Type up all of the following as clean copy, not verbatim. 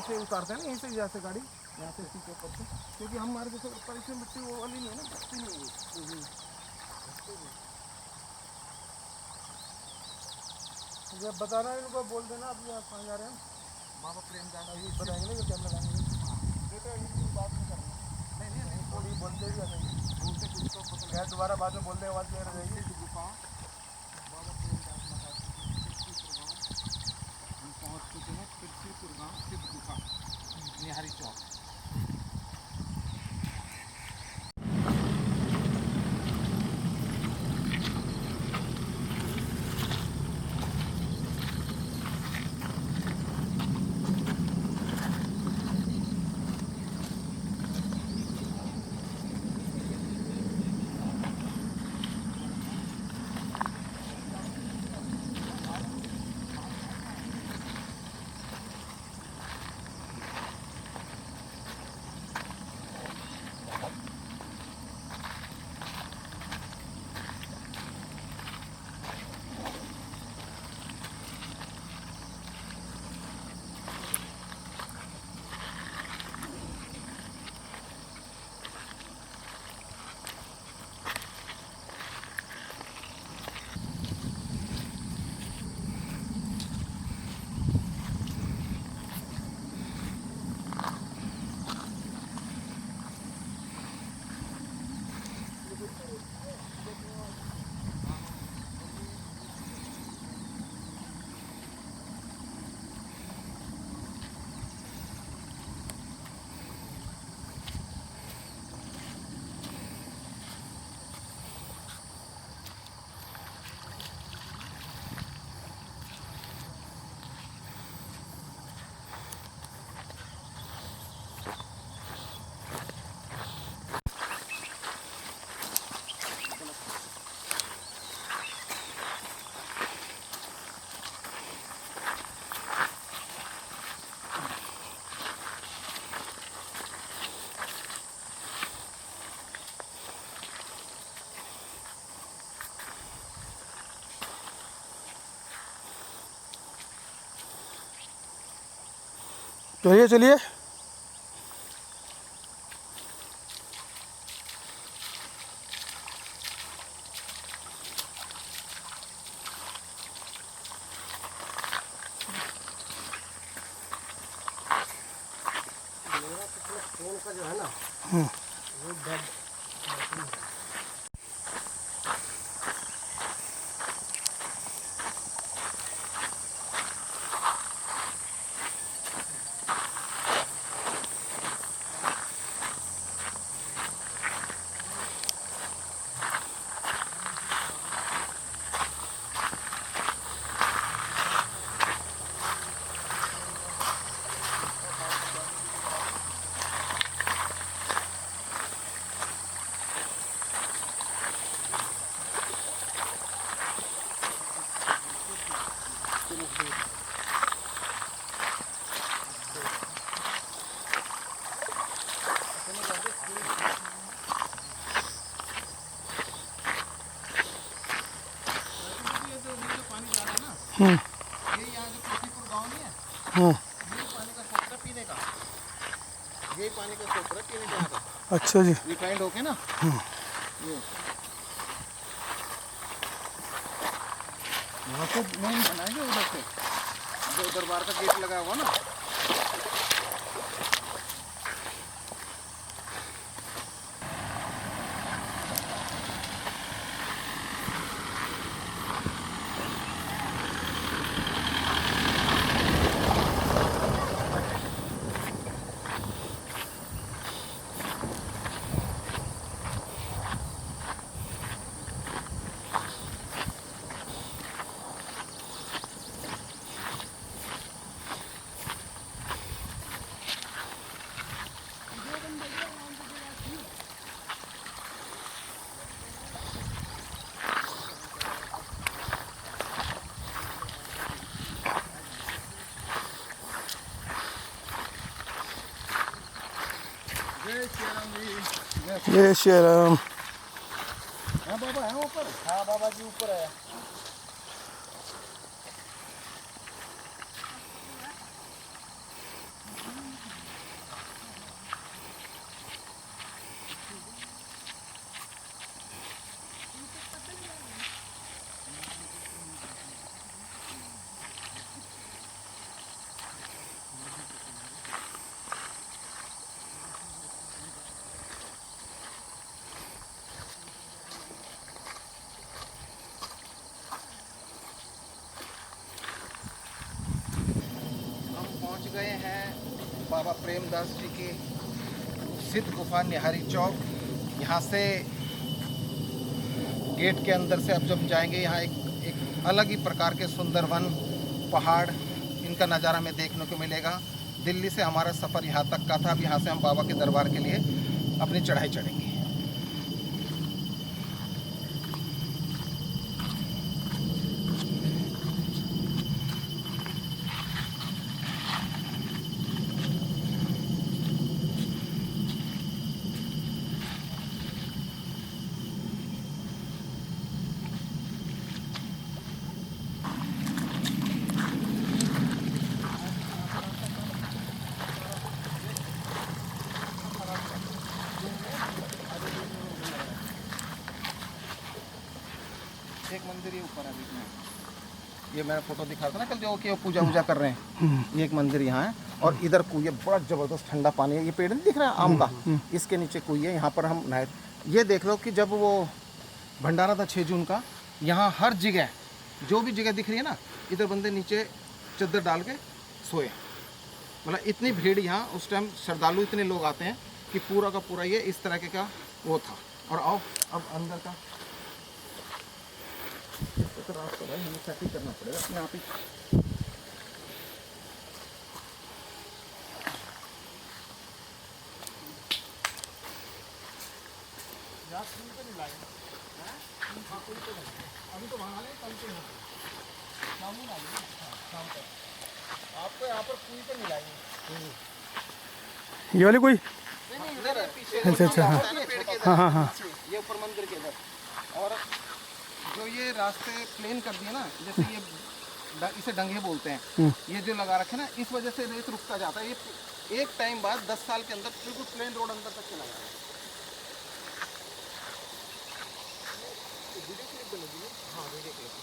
से उतारते हैं ना, यहीं से जैसे गाड़ी यहाँ से सीटे ऊपर से, क्योंकि हमारे जैसे ऊपर से मिट्टी वो वाली नहीं है ना, मिट्टी नहीं होगी। जब बताना इनको बोल देना, अभी आप कहाँ जा रहे हैं, बाबा प्रेम जाना ही बताएंगे ना, कैमरा लाएंगे बेटा, ये बात नहीं करना। नहीं थोड़ी बोलते भी बोलते कुछ तो पता नहीं, दोबारा बाद में बोल देंगे, आवाज़ क्लियर हो जाएगी। गुफा बाबा प्रेम दास महाराज हम पहुँच चुके हैं, तिरसीपुर गाँव सिद्ध गुफा, निहारी चौक। चलिए चलिए। फोन का जो है ना, वो डेड ये यहाँ जो तिरसीपुर गाँव नहीं है, ये पानी का सोच रहा पीने का, ये पानी का सोच रहा पीने का यहाँ का। अच्छा जी, रिफाइंड होके ना, ये वहाँ से मेन बनाएंगे उधर से, जो दरबार का गेट लगा हुआ ना, जय श्री राम। हाँ बाबा है ऊपर, हाँ बाबा जी ऊपर है। रहे हैं बाबा प्रेमदास जी की सिद्ध गुफा निहारी चौक। यहाँ से गेट के अंदर से अब जब जाएंगे, यहाँ एक अलग ही प्रकार के सुंदर वन, पहाड़, इनका नज़ारा हमें देखने को मिलेगा। दिल्ली से हमारा सफ़र यहाँ तक का था। अब यहाँ से हम बाबा के दरबार के लिए अपनी चढ़ाई चढ़ेंगे। एक मंदिर ये ऊपर है बीच में, ये मैंने फोटो दिखा था ना कल, जो कि वो पूजा वूजा कर रहे हैं। ये एक मंदिर यहाँ है और इधर कुएं है, बड़ा जबरदस्त ठंडा पानी है। ये पेड़ नहीं दिख रहा है आम का, इसके नीचे कुएं है, यहाँ पर हम नहाए। ये देख लो कि जब वो भंडारा था 6 जून का, यहाँ हर जगह जो भी जगह दिख रही है ना, इधर बंदे नीचे चद्दर डाल के सोए। मतलब इतनी भीड़ यहाँ उस टाइम, श्रद्धालु इतने लोग आते हैं कि पूरा का पूरा ये इस तरह के का वो था। और आओ अब अंदर का तो रास्ता भाई हमें सेटिंग करना पड़ेगा अपने आप ही। अभी तो वहाँ कल के आपको यहाँ पर कुएं पे मिलाएंगे। ये वाली कोई? अच्छा, हाँ हाँ हाँ, ये ऊपर मंदिर के इधर। और जो ये रास्ते प्लेन कर दिए ना, जैसे ये इसे डंगे बोलते हैं, ये जो लगा रखे ना, इस वजह से रेत रुकता जाता है। ये एक टाइम बाद 10 साल के अंदर बिल्कुल प्लेन रोड अंदर तक चला जाएगा। हाँ, वीडियो क्लिप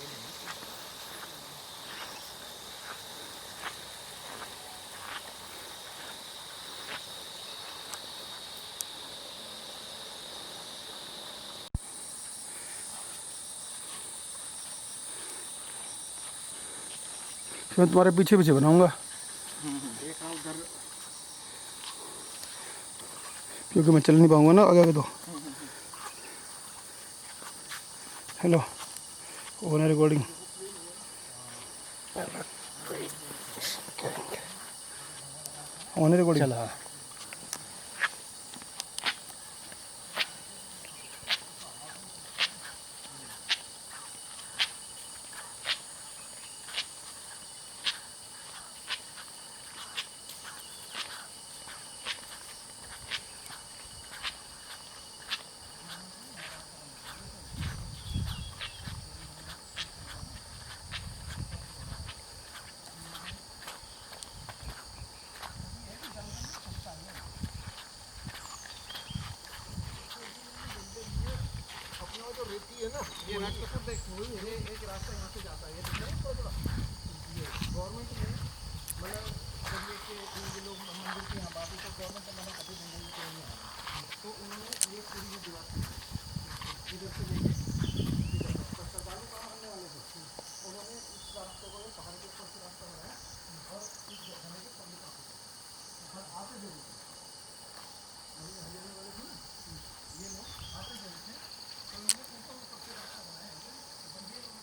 मैं तुम्हारे पीछे पीछे बनाऊंगा क्योंकि मैं चल नहीं पाऊंगा ना आगे तो। Hello, own recording. Own recording चला। जो रेती है ना, ये राजकपूर देख, ये एक रास्ता यहाँ से जाता है, ये दिख रहा है थोड़ा। ये गवर्नमेंट ने मतलब जब ये के ये लोग मंदिर के यहाँ बाकी तो गवर्नमेंट ने मना कभी मंदिर के नहीं आया, तो उन्होंने ये पूरी दीवार इधर से लेके श्रद्धालु कहाँ आने वाले थे, उन्होंने इस रास्ते को पहाड़ के ऊपर से रास्ता बनाया और इस जगह के पब्लिक आते थे हरियाणा वाले थे ना, ये लोग आते थे तो उन्होंने ऊपर ऊपर से रास्ता बनाया है। बंदे रास्ते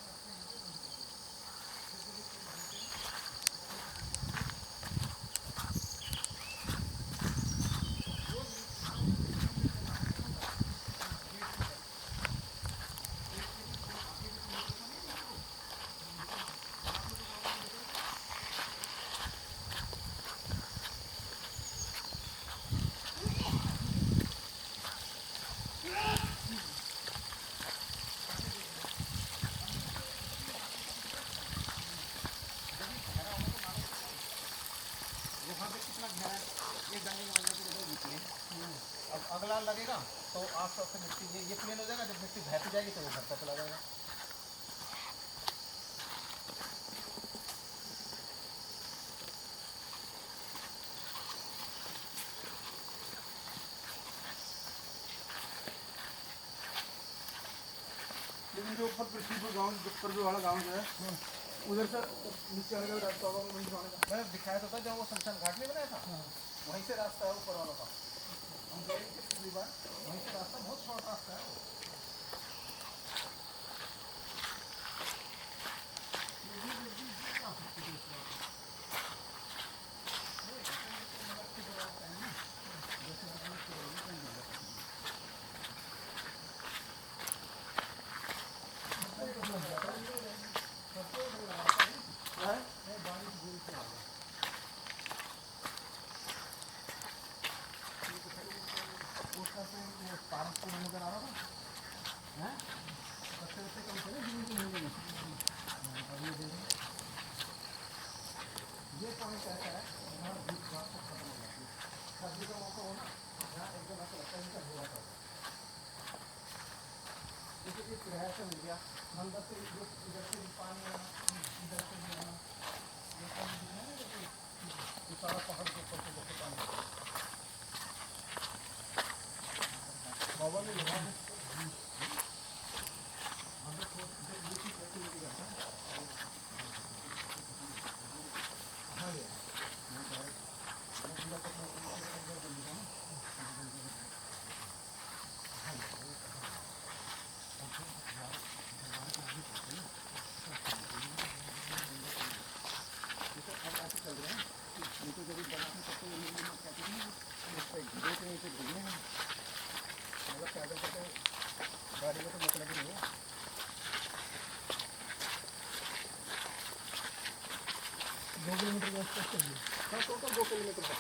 अब अगला लगेगा तो आस-पास से मिट्टी ये प्लेन हो जाएगा। जब मिट्टी बहती जाएगी तो वो घर तक चला जाएगा। लेकिन जो ऊपर पृथ्वीपुर गाँव, वाला गाँव जो है उधर से नीचे आने का भी रास्ता होगा मंदिर आने का। मैं दिखाया तो था जब वो शमशान घाट नहीं बनाया था, वहीं से रास्ता है ऊपर वाला का। हम गए थे पिछली बार, वहीं से रास्ता बहुत शॉर्ट रास्ता है वो। गाड़ी का तो मतलब ही नहीं है। दो किलोमीटर का रास्ता चलिए। हाँ, टोटल 2 किलोमीटर का।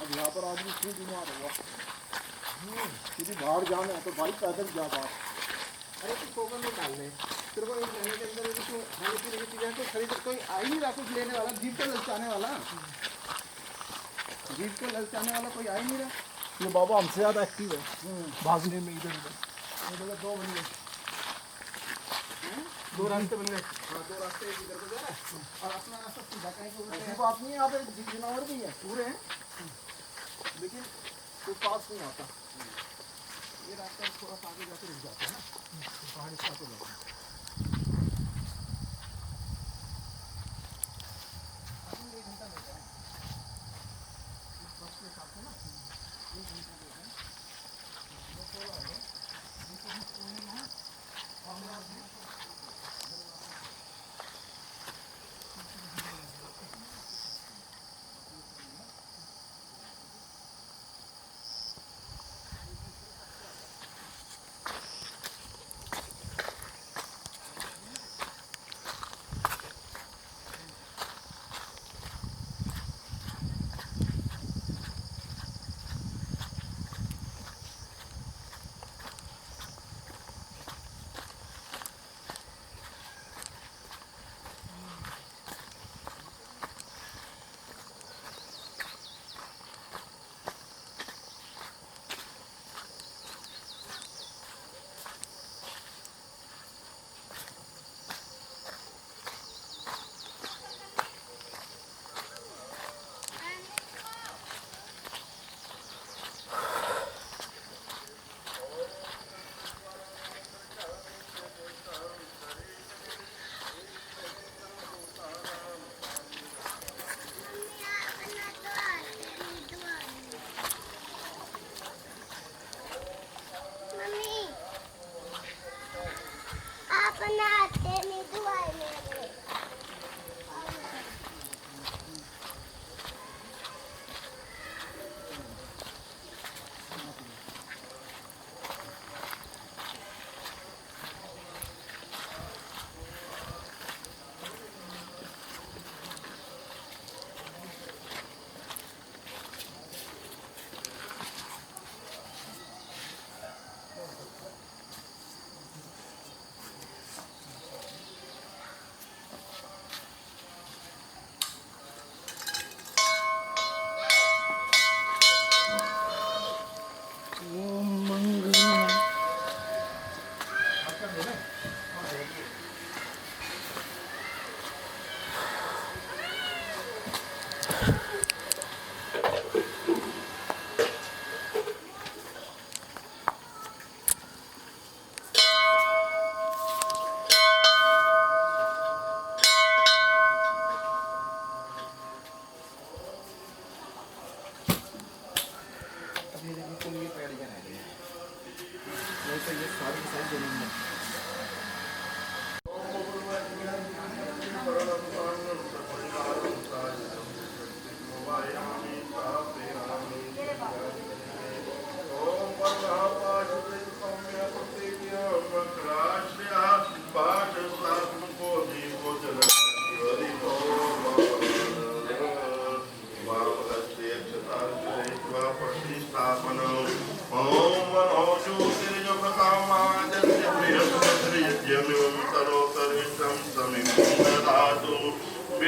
अब यहाँ पर आदमी क्यों बीमार हुआ? यदि बाहर जाना है तो भाई पैदल जा बाहर। अरे तो टोकन में डाल ले, तेरे को एक महीने के अंदर यदि तू खाने पीने की चीज़ें तो खरीद, कोई आ ही नहीं रहा कुछ लेने वाला, जीप को ललचाने वाला, जीप को ललचाने वाला कोई आ ही नहीं रहा। ये बाबा हमसे ज़्यादा एक्टिव है भागने में इधर उधर। दो बन गए, दो रास्ते बन गए। हाँ, 2 रास्ते एक इधर को जा रहा है और अपना रास्ता सीधा कहीं को उल्टे ऐसी है। बात नहीं है, यहाँ पे जानवर भी है पूरे हैं, लेकिन कोई पास नहीं आता। ये रास्ता थोड़ा सा आगे जाके रुक जाता है ना, पहाड़ी से आगे जाता है। अपन 1 घंटा लेते हैं इस बस के हिसाब से ना, 1 घंटा लेते हैं। वो थोड़ा है नीचे भी कोने में है और मेरा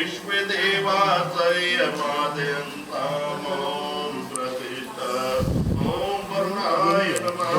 विश्वदेवासयमादयन्तामों प्रतिष्ठा ॐ वर्णाय नमः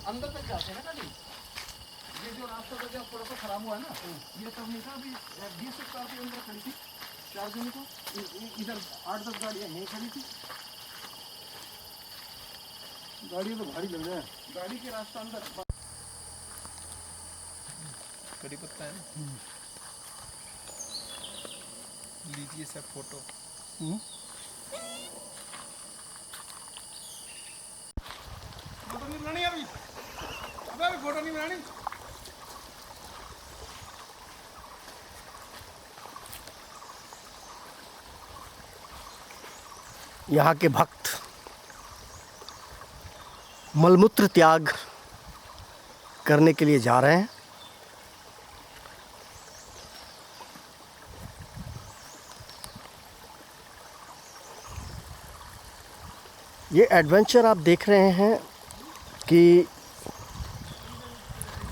अंदर तक जाते हैं ना गाड़ी। ये जो रास्ता तो जब थोड़ा सा खराब हुआ है ना, ये तब नहीं था, अभी 20 कार के अंदर खड़ी थी चार्जिंग को, इधर 8-10 गाड़ियाँ नहीं खड़ी थी। गाड़ी तो भारी लग रहा है। गाड़ी के रास्ता अंदर कड़ी पत्ता है ना, लीजिए सब फोटो। फोटो नहीं बनानी अभी, अभी फोटो नहीं बनानी। यहाँ के भक्त मलमूत्र त्याग करने के लिए जा रहे हैं। ये एडवेंचर आप देख रहे हैं कि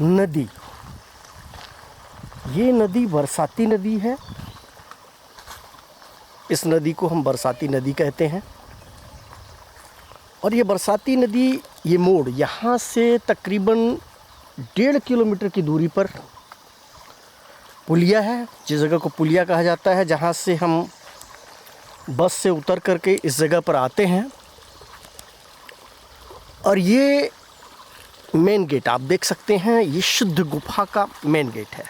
नदी, ये नदी बरसाती नदी है। इस नदी को हम बरसाती नदी कहते हैं। और ये बरसाती नदी, ये मोड़ यहाँ से तकरीबन 1.5 किलोमीटर की दूरी पर पुलिया है, जिस जगह को पुलिया कहा जाता है, जहाँ से हम बस से उतर करके इस जगह पर आते हैं। और ये मेन गेट आप देख सकते हैं, ये शुद्ध गुफा का मेन गेट है।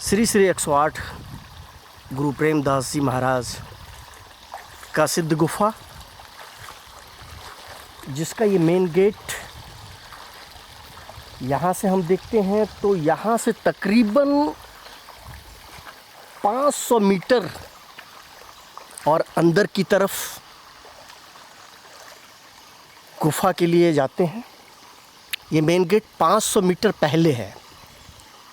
श्री श्री 108 गुरु प्रेमदास जी महाराज का सिद्ध गुफा, जिसका ये मेन गेट यहाँ से हम देखते हैं तो यहाँ से तकरीबन 500 मीटर और अंदर की तरफ गुफा के लिए जाते हैं। ये मेन गेट 500 मीटर पहले है,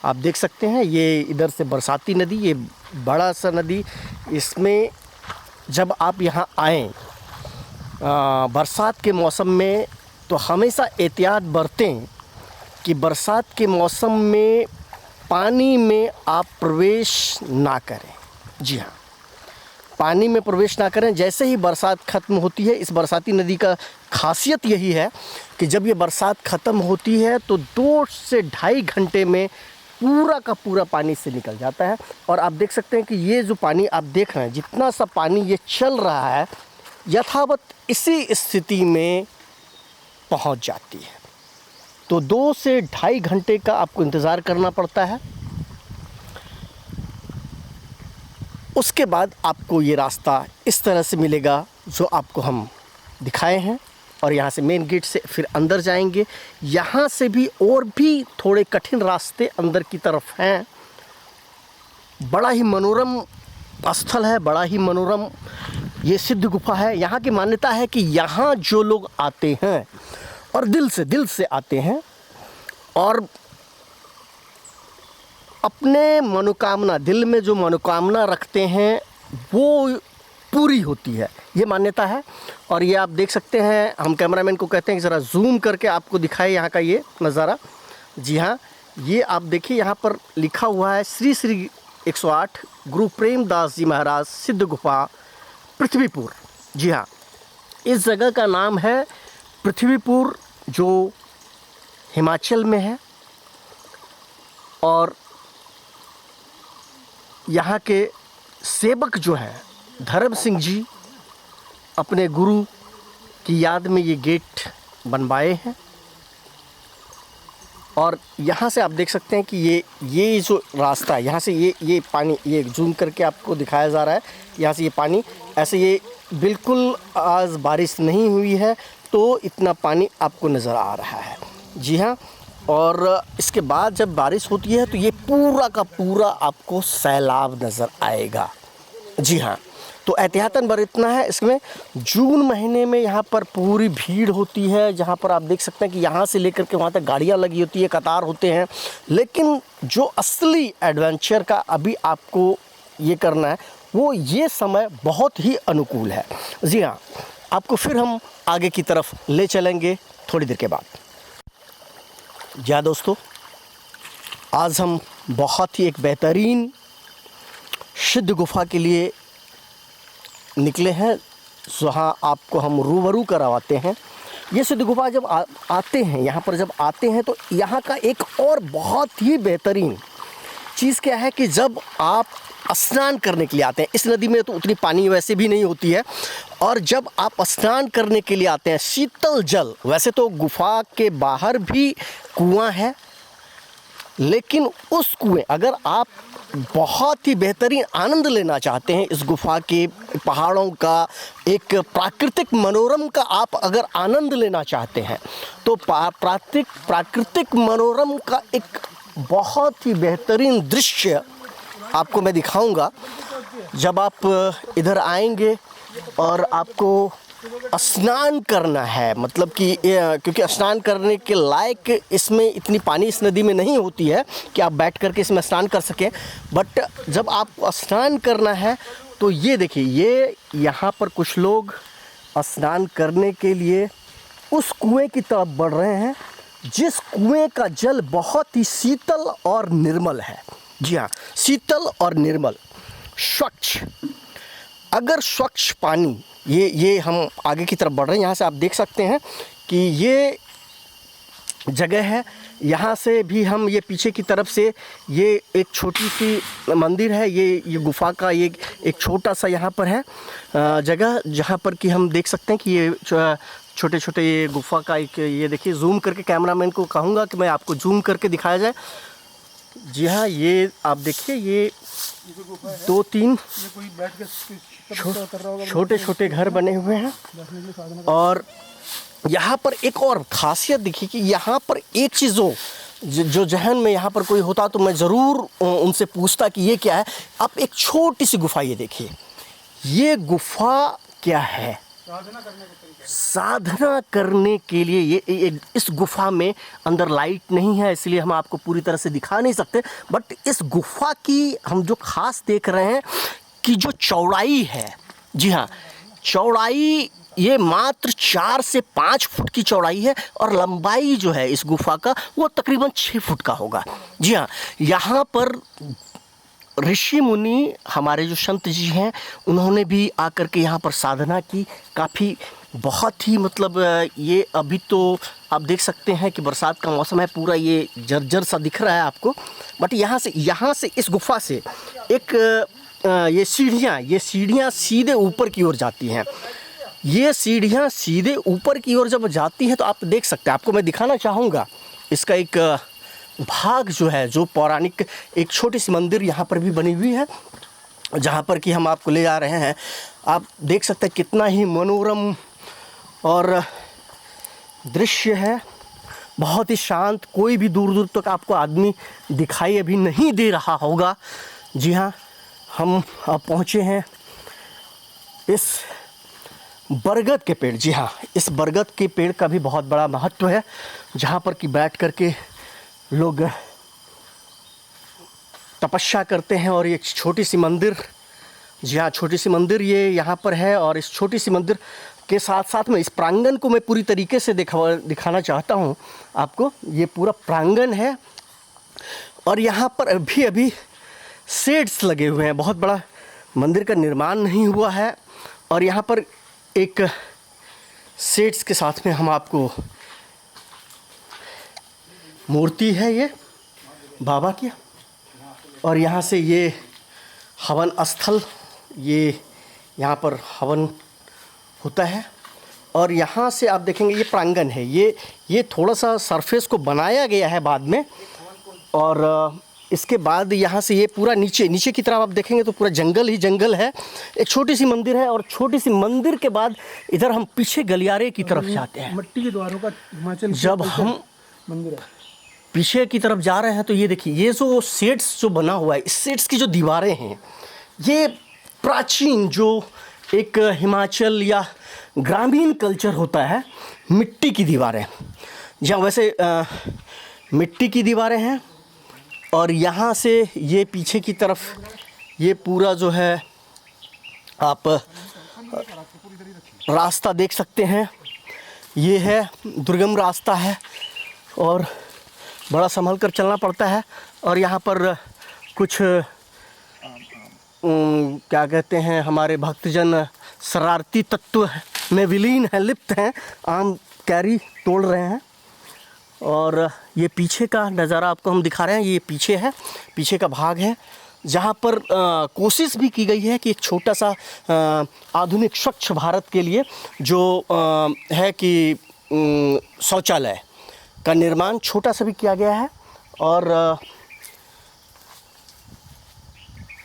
आप देख सकते हैं। ये इधर से बरसाती नदी, ये बड़ा सा नदी, इसमें जब आप यहाँ आएँ बरसात के मौसम में तो हमेशा एहतियात बरतें कि बरसात के मौसम में पानी में आप प्रवेश ना करें। जी हाँ, पानी में प्रवेश ना करें। जैसे ही बरसात ख़त्म होती है, इस बरसाती नदी का खासियत यही है कि जब ये बरसात ख़त्म होती है तो 2 से 2.5 घंटे में पूरा का पूरा पानी से निकल जाता है। और आप देख सकते हैं कि ये जो पानी आप देख रहे हैं, जितना सा पानी ये चल रहा है, यथावत इसी स्थिति में पहुंच जाती है। तो 2 से 2.5 घंटे का आपको इंतज़ार करना पड़ता है। उसके बाद आपको ये रास्ता इस तरह से मिलेगा जो आपको हम दिखाए हैं। और यहाँ से मेन गेट से फिर अंदर जाएंगे। यहाँ से भी और भी थोड़े कठिन रास्ते अंदर की तरफ हैं। बड़ा ही मनोरम स्थल है, बड़ा ही मनोरम ये सिद्ध गुफा है। यहाँ की मान्यता है कि यहाँ जो लोग आते हैं और दिल से आते हैं और अपने मनोकामना, दिल में जो मनोकामना रखते हैं वो पूरी होती है, ये मान्यता है। और ये आप देख सकते हैं, हम कैमरामैन को कहते हैं कि ज़रा जूम करके आपको दिखाए यहाँ का ये नज़ारा। जी हाँ, ये आप देखिए यहाँ पर लिखा हुआ है श्री श्री 108 गुरु प्रेमदास जी महाराज सिद्ध गुफा पृथ्वीपुर। जी हाँ, इस जगह का नाम है पृथ्वीपुर, जो हिमाचल में है। और यहाँ के सेवक जो हैं धर्म सिंह जी अपने गुरु की याद में ये गेट बनवाए हैं। और यहाँ से आप देख सकते हैं कि ये जो रास्ता है, यहाँ से ये पानी, ये जूम करके आपको दिखाया जा रहा है, यहाँ से ये पानी ऐसे, ये बिल्कुल आज बारिश नहीं हुई है तो इतना पानी आपको नज़र आ रहा है। जी हाँ, और इसके बाद जब बारिश होती है तो ये पूरा का पूरा आपको सैलाब नज़र आएगा। जी हाँ, तो एहतियातन बरतना है इसमें। जून महीने में यहाँ पर पूरी भीड़ होती है, जहाँ पर आप देख सकते हैं कि यहाँ से लेकर के वहाँ तक गाड़ियाँ लगी होती है, कतार होते हैं। लेकिन जो असली एडवेंचर का अभी आपको ये करना है, वो ये समय बहुत ही अनुकूल है। जी हाँ, आपको फिर हम आगे की तरफ ले चलेंगे थोड़ी देर के बाद। जी हाँ दोस्तों, आज हम बहुत ही एक बेहतरीन सिद्ध गुफा के लिए निकले हैं, जहाँ आपको हम रूबरू करवाते हैं। ये सिद्ध गुफा जब आते हैं, यहाँ पर जब आते हैं तो यहाँ का एक और बहुत ही बेहतरीन चीज़ क्या है कि जब आप स्नान करने के लिए आते हैं, इस नदी में तो उतनी पानी वैसे भी नहीं होती है, और जब आप स्नान करने के लिए आते हैं शीतल जल, वैसे तो गुफा के बाहर भी कुआं है, लेकिन उस कुएं, अगर आप बहुत ही बेहतरीन आनंद लेना चाहते हैं इस गुफा के पहाड़ों का, एक प्राकृतिक मनोरम का आप अगर आनंद लेना चाहते हैं तो प्राकृतिक मनोरम का एक बहुत ही बेहतरीन दृश्य आपको मैं दिखाऊंगा। जब आप इधर आएंगे और आपको स्नान करना है, मतलब कि क्योंकि स्नान करने के लायक इसमें इतनी पानी इस नदी में नहीं होती है कि आप बैठ करके इसमें स्नान कर सकें, बट जब आप स्नान करना है तो ये देखिए, ये यहाँ पर कुछ लोग स्नान करने के लिए उस कुएं की तरफ बढ़ रहे हैं, जिस कुएं का जल बहुत ही शीतल और निर्मल है। जी हाँ, शीतल और निर्मल, स्वच्छ। अगर स्वच्छ पानी, ये हम आगे की तरफ बढ़ रहे हैं, यहाँ से आप देख सकते हैं कि ये जगह है। यहाँ से भी हम ये पीछे की तरफ से ये एक छोटी सी मंदिर है, ये गुफा का ये एक छोटा सा यहाँ पर है जगह, जहाँ पर कि हम देख सकते हैं कि ये छोटे छोटे ये गुफा का एक, ये देखिए, जूम करके कैमरामैन को कहूँगा कि मैं आपको जूम करके दिखाया जाए। जी हाँ, ये आप देखिए, ये 2-3 छोटे छोटे घर बने हुए हैं। और यहाँ पर एक और ख़ासियत देखिए कि यहाँ पर एक चीज़ जो जहन में यहाँ पर कोई होता तो मैं ज़रूर उनसे पूछता कि ये क्या है। आप एक छोटी सी गुफा ये देखिए, ये गुफा क्या है? साधना करने के लिए ये इस गुफा में अंदर लाइट नहीं है, इसलिए हम आपको पूरी तरह से दिखा नहीं सकते, बट इस गुफा की हम जो खास देख रहे हैं कि जो चौड़ाई है, जी हाँ, चौड़ाई ये मात्र 4 से 5 फुट की चौड़ाई है, और लंबाई जो है इस गुफा का वो तकरीबन 6 फुट का होगा। जी हाँ, यहाँ पर ऋषि मुनि, हमारे जो संत जी हैं, उन्होंने भी आकर के यहाँ पर साधना की। काफ़ी बहुत ही मतलब ये अभी तो आप देख सकते हैं कि बरसात का मौसम है, पूरा ये जर्जर सा दिख रहा है आपको, बट यहाँ से इस गुफा से एक ये सीढ़ियाँ सीधे ऊपर की ओर जाती हैं। ये सीढ़ियाँ सीधे ऊपर की ओर जब जाती हैं तो आप देख सकते हैं, आपको मैं दिखाना चाहूँगा इसका एक भाग जो है, जो पौराणिक एक छोटी सी मंदिर यहाँ पर भी बनी हुई है, जहाँ पर कि हम आपको ले जा रहे हैं। आप देख सकते हैं कितना ही मनोरम और दृश्य है, बहुत ही शांत, कोई भी दूर दूर तक आपको आदमी दिखाई अभी नहीं दे रहा होगा। जी हाँ, हम अब पहुँचे हैं इस बरगद के पेड़। जी हाँ, इस बरगद के पेड़ का भी बहुत बड़ा महत्व है, जहाँ पर कि बैठ कर के लोग तपस्या करते हैं। और एक छोटी सी मंदिर, जी हाँ, छोटी सी मंदिर ये यहाँ पर है। और इस छोटी सी मंदिर के साथ साथ में इस प्रांगण को मैं पूरी तरीके से दिखाना चाहता हूँ आपको। ये पूरा प्रांगण है और यहाँ पर अभी शेड्स लगे हुए हैं। बहुत बड़ा मंदिर का निर्माण नहीं हुआ है। और यहाँ पर एक शेड्स के साथ में हम आपको मूर्ति है ये बाबा की, और यहाँ से ये हवन स्थल, ये यहाँ पर हवन होता है। और यहाँ से आप देखेंगे ये प्रांगण है, ये थोड़ा सा सरफेस को बनाया गया है बाद में। और इसके बाद यहाँ से ये पूरा नीचे की तरफ आप देखेंगे तो पूरा जंगल ही जंगल है। एक छोटी सी मंदिर है और छोटी सी मंदिर के बाद इधर हम पीछे गलियारे की तरफ जाते हैं। मिट्टी के द्वारों का हिमाचल जब हम मंदिर है, पीछे की तरफ जा रहे हैं तो ये देखिए, ये जो शेड्स जो बना हुआ है, इस शेड्स की जो दीवारें हैं, ये प्राचीन जो एक हिमाचल या ग्रामीण कल्चर होता है, मिट्टी की दीवारें, जहाँ वैसे मिट्टी की दीवारें हैं। और यहाँ से ये पीछे की तरफ ये पूरा जो है आप रास्ता देख सकते हैं, ये है दुर्गम रास्ता है और बड़ा संभल कर चलना पड़ता है। और यहाँ पर कुछ क्या कहते हैं, हमारे भक्तजन शरारती तत्व में विलीन हैं, लिप्त हैं, आम कैरी तोड़ रहे हैं। और ये पीछे का नज़ारा आपको हम दिखा रहे हैं, ये पीछे है, पीछे का भाग है, जहाँ पर कोशिश भी की गई है कि एक छोटा सा आधुनिक स्वच्छ भारत के लिए जो है कि शौचालय का निर्माण छोटा सा भी किया गया है। और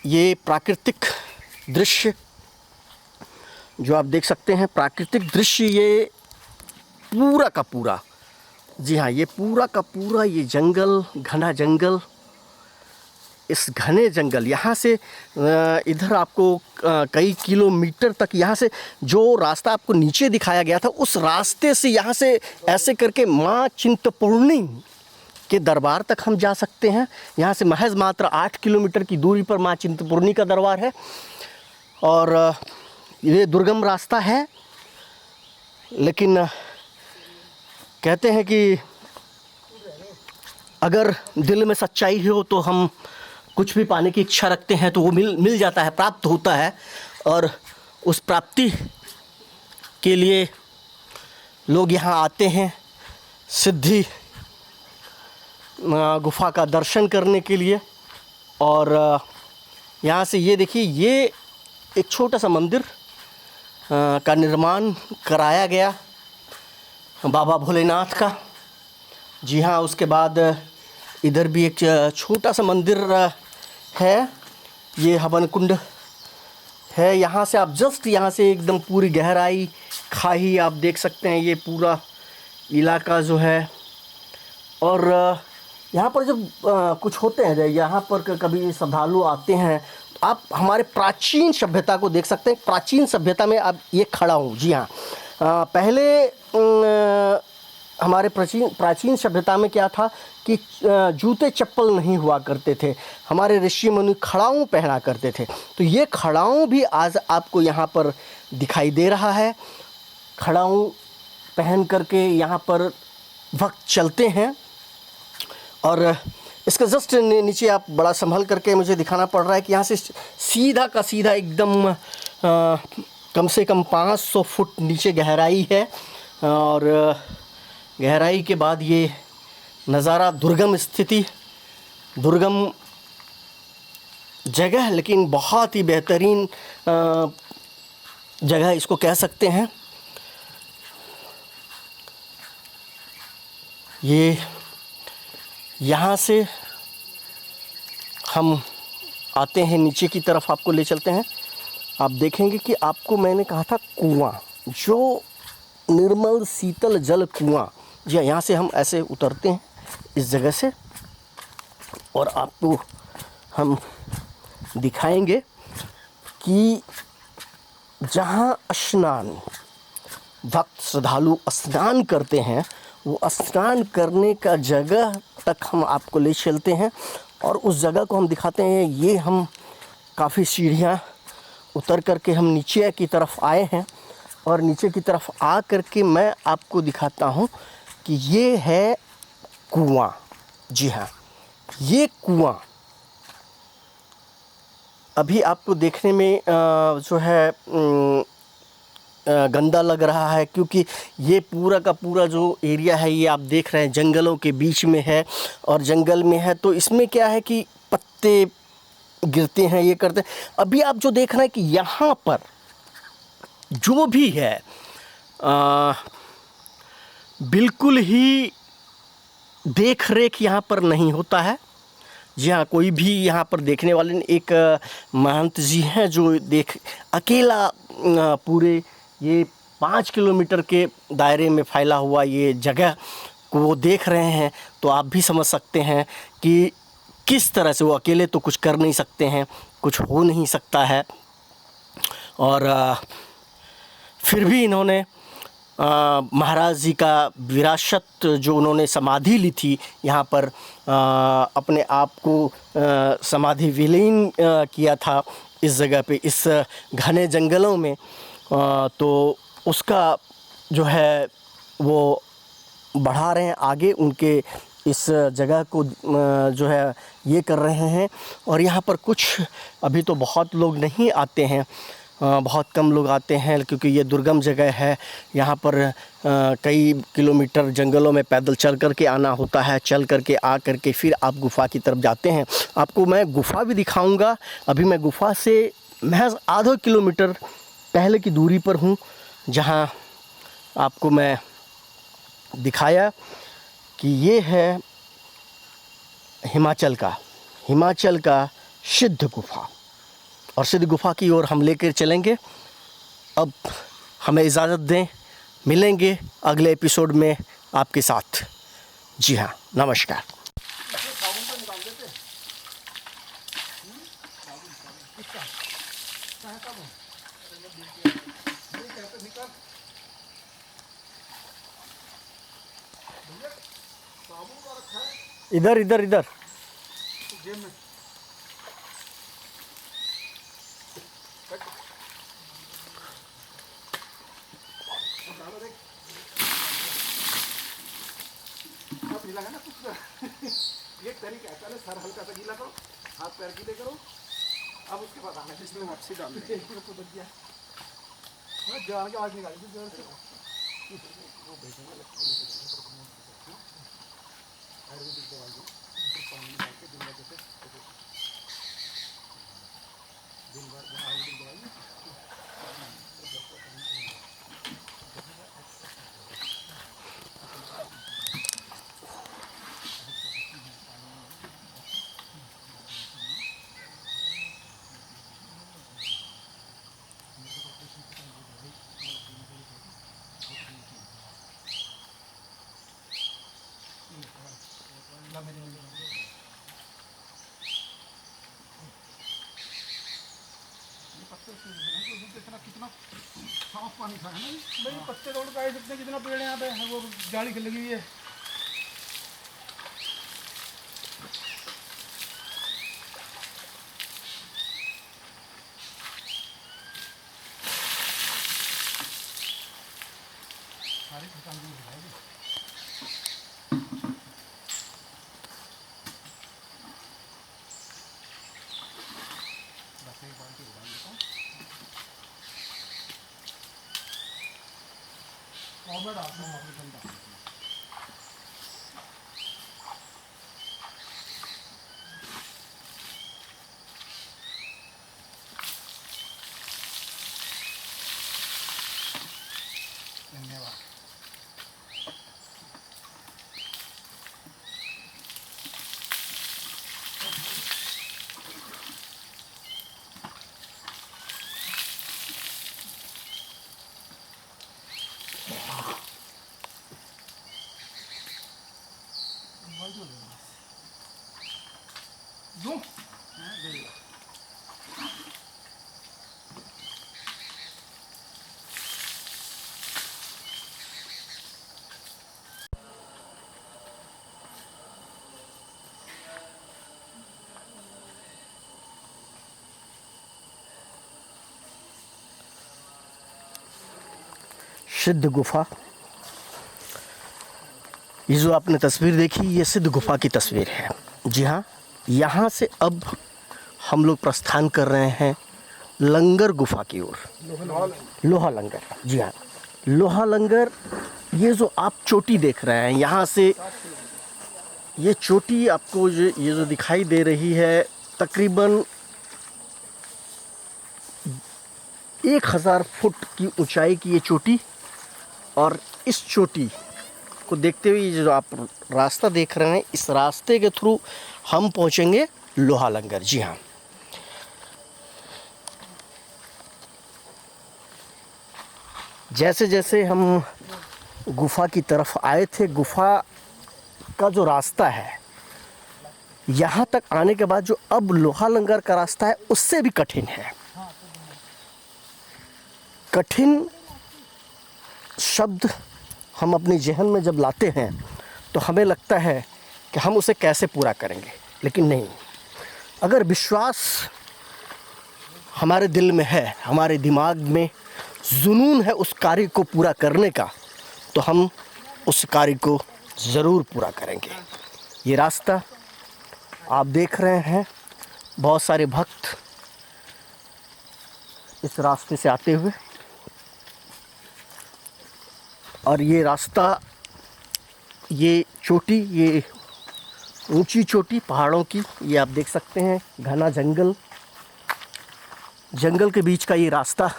ये प्राकृतिक दृश्य जो आप देख सकते हैं, प्राकृतिक दृश्य ये पूरा का पूरा, जी हाँ, ये पूरा का पूरा ये जंगल, घना जंगल, इस घने जंगल, यहाँ से इधर आपको कई किलोमीटर तक, यहाँ से जो रास्ता आपको नीचे दिखाया गया था उस रास्ते से यहाँ से ऐसे करके माँ चिंतपूर्णी के दरबार तक हम जा सकते हैं। यहाँ से महज मात्र 8 किलोमीटर की दूरी पर माँ चिंतपूर्णी का दरबार है। और ये दुर्गम रास्ता है, लेकिन कहते हैं कि अगर दिल में सच्चाई हो तो हम कुछ भी पाने की इच्छा रखते हैं तो वो मिल जाता है, प्राप्त होता है। और उस प्राप्ति के लिए लोग यहाँ आते हैं, सिद्धि गुफा का दर्शन करने के लिए। और यहाँ से ये देखिए, ये एक छोटा सा मंदिर का निर्माण कराया गया बाबा भोलेनाथ का। जी हाँ, उसके बाद इधर भी एक छोटा सा मंदिर है, ये हवन कुंड है। यहाँ से आप जस्ट यहाँ से एकदम पूरी गहराई खाई आप देख सकते हैं, ये पूरा इलाका जो है। और यहाँ पर जब कुछ होते हैं, यहाँ पर कभी श्रद्धालु आते हैं, आप हमारे प्राचीन सभ्यता को देख सकते हैं। प्राचीन सभ्यता में अब ये खड़ा हूँ, जी हाँ, पहले हमारे प्राचीन सभ्यता में क्या था कि जूते चप्पल नहीं हुआ करते थे, हमारे ऋषि मुनि खड़ाऊँ पहना करते थे। तो ये खड़ाऊँ भी आज आपको यहाँ पर दिखाई दे रहा है। खड़ाऊँ पहन करके यहाँ पर वक्त चलते हैं। और इसका जस्ट नीचे आप बड़ा संभल करके मुझे दिखाना पड़ रहा है कि यहाँ से सीधा का सीधा एकदम कम से कम 500 फुट नीचे गहराई है। और गहराई के बाद ये नज़ारा, दुर्गम स्थिति, दुर्गम जगह, लेकिन बहुत ही बेहतरीन जगह इसको कह सकते हैं। ये यहाँ से हम आते हैं नीचे की तरफ, आपको ले चलते हैं। आप देखेंगे कि आपको मैंने कहा था कुआं, जो निर्मल शीतल जल कुआं, जी यहाँ से हम ऐसे उतरते हैं इस जगह से और आपको हम दिखाएंगे कि जहाँ स्नान भक्त श्रद्धालु स्नान करते हैं, वो स्नान करने का जगह तक हम आपको ले चलते हैं और उस जगह को हम दिखाते हैं। ये हम काफ़ी सीढ़ियाँ उतर करके हम नीचे की तरफ आए हैं और नीचे की तरफ आ करके मैं आपको दिखाता हूँ कि ये है कुआं। जी हाँ, ये कुआं अभी आपको देखने में जो है गंदा लग रहा है, क्योंकि ये पूरा का पूरा जो एरिया है ये आप देख रहे हैं जंगलों के बीच में है और जंगल में है, तो इसमें क्या है कि पत्ते गिरते हैं, ये करते हैं। अभी आप जो देख रहे हैं कि यहाँ पर जो भी है बिल्कुल ही देख रेख यहाँ पर नहीं होता है। जी हाँ, कोई भी यहाँ पर देखने वाले नहीं। एक महंत जी हैं जो अकेला पूरे ये 5 किलोमीटर के दायरे में फैला हुआ ये जगह को वो देख रहे हैं, तो आप भी समझ सकते हैं कि किस तरह से वो अकेले तो कुछ कर नहीं सकते हैं, कुछ हो नहीं सकता है। और फिर भी इन्होंने महाराज जी का विरासत जो उन्होंने समाधि ली थी यहाँ पर, अपने आप को समाधि विलीन किया था इस जगह पे, इस घने जंगलों में, तो उसका जो है वो बढ़ा रहे हैं आगे, उनके इस जगह को जो है ये कर रहे हैं। और यहाँ पर कुछ अभी तो बहुत लोग नहीं आते हैं, बहुत कम लोग आते हैं, क्योंकि ये दुर्गम जगह है। यहाँ पर कई किलोमीटर जंगलों में पैदल चल करके आना होता है, चल करके आ करके फिर आप गुफ़ा की तरफ जाते हैं। आपको मैं गुफ़ा भी दिखाऊंगा। अभी मैं गुफ़ा से महज आधा किलोमीटर पहले की दूरी पर हूँ, जहाँ आपको मैं दिखाया कि ये है हिमाचल का सिद्ध गुफ़ा, और सिद्ध गुफ़ा की ओर हम लेकर चलेंगे। अब हमें इजाज़त दें, मिलेंगे अगले एपिसोड में आपके साथ। जी हाँ, नमस्कार। इधर इधर इधर गीला है ना कुछ। ये तरीका है, पहले सर हल्का सा गीला करो, हाथ पैर गीले करो, अब उसके बाद आना इसमें मच्छी डाल दे तो बच गया। जान के आवाज निकाली जोर से, वो भेजेंगे आयुर्वेदिक दवाई पानी डाल के दिन भर जैसे दिन भर आयुर्वेदिक दवाई कितना साफ पानी था ना भाई। पत्ते तोड़ के आए सकते, कितना पेड़ है यहाँ पे, वो जाली लगी हुई है। सारी दुकान भी दिखाएगी। बस एक बाल्टी उड़ा देता हूँ और मैं डालता हूँ अपनी ठंडा। धन्यवाद। दूँ? हाँ, दे दो। सिद्ध गुफा। ये जो आपने तस्वीर देखी, ये सिद्ध गुफा की तस्वीर है। जी हाँ, यहाँ से अब हम लोग प्रस्थान कर रहे हैं लंगर गुफा की ओर। लोहा लंगर, जी हाँ, लोहा लंगर। ये जो आप चोटी देख रहे हैं, यहाँ से ये चोटी आपको ये जो दिखाई दे रही है, तकरीबन 1000 फुट की ऊंचाई की ये चोटी। और इस चोटी को देखते हुए ये जो आप रास्ता देख रहे हैं, इस रास्ते के थ्रू हम पहुंचेंगे लोहा लंगर। जी हाँ, जैसे जैसे हम गुफा की तरफ आए थे, गुफा का जो रास्ता है यहाँ तक आने के बाद जो अब लोहा लंगर का रास्ता है, उससे भी कठिन है। कठिन शब्द हम अपने जहन में जब लाते हैं तो हमें लगता है कि हम उसे कैसे पूरा करेंगे, लेकिन नहीं, अगर विश्वास हमारे दिल में है, हमारे दिमाग में जुनून है उस कार्य को पूरा करने का, तो हम उस कार्य को ज़रूर पूरा करेंगे। ये रास्ता आप देख रहे हैं, बहुत सारे भक्त इस रास्ते से आते हुए, और ये रास्ता, ये चोटी, ये ऊंची चोटी पहाड़ों की, ये आप देख सकते हैं, घना जंगल, जंगल के बीच का ये रास्ता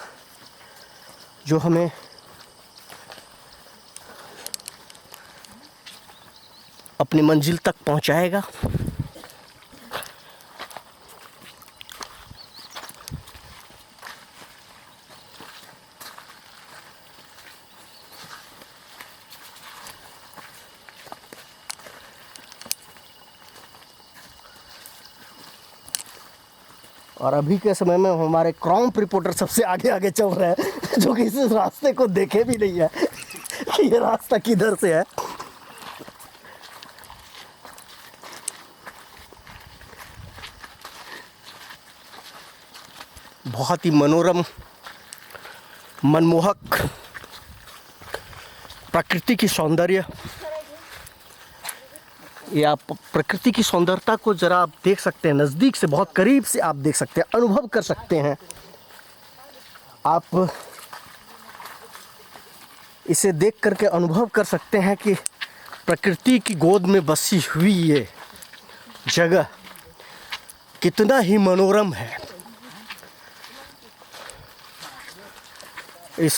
जो हमें अपनी मंजिल तक पहुंचाएगा। और अभी के समय में हमारे क्राउन रिपोर्टर सबसे आगे आगे चल रहे हैं, जो कि इस रास्ते को देखे भी नहीं है कि ये रास्ता किधर से है। बहुत ही मनोरम, मनमोहक प्रकृति की सौंदर्य। ये आप प्रकृति की सौंदर्यता को ज़रा आप देख सकते हैं, नज़दीक से, बहुत करीब से आप देख सकते हैं, अनुभव कर सकते हैं। आप इसे देख करके अनुभव कर सकते हैं कि प्रकृति की गोद में बसी हुई ये जगह कितना ही मनोरम है। इस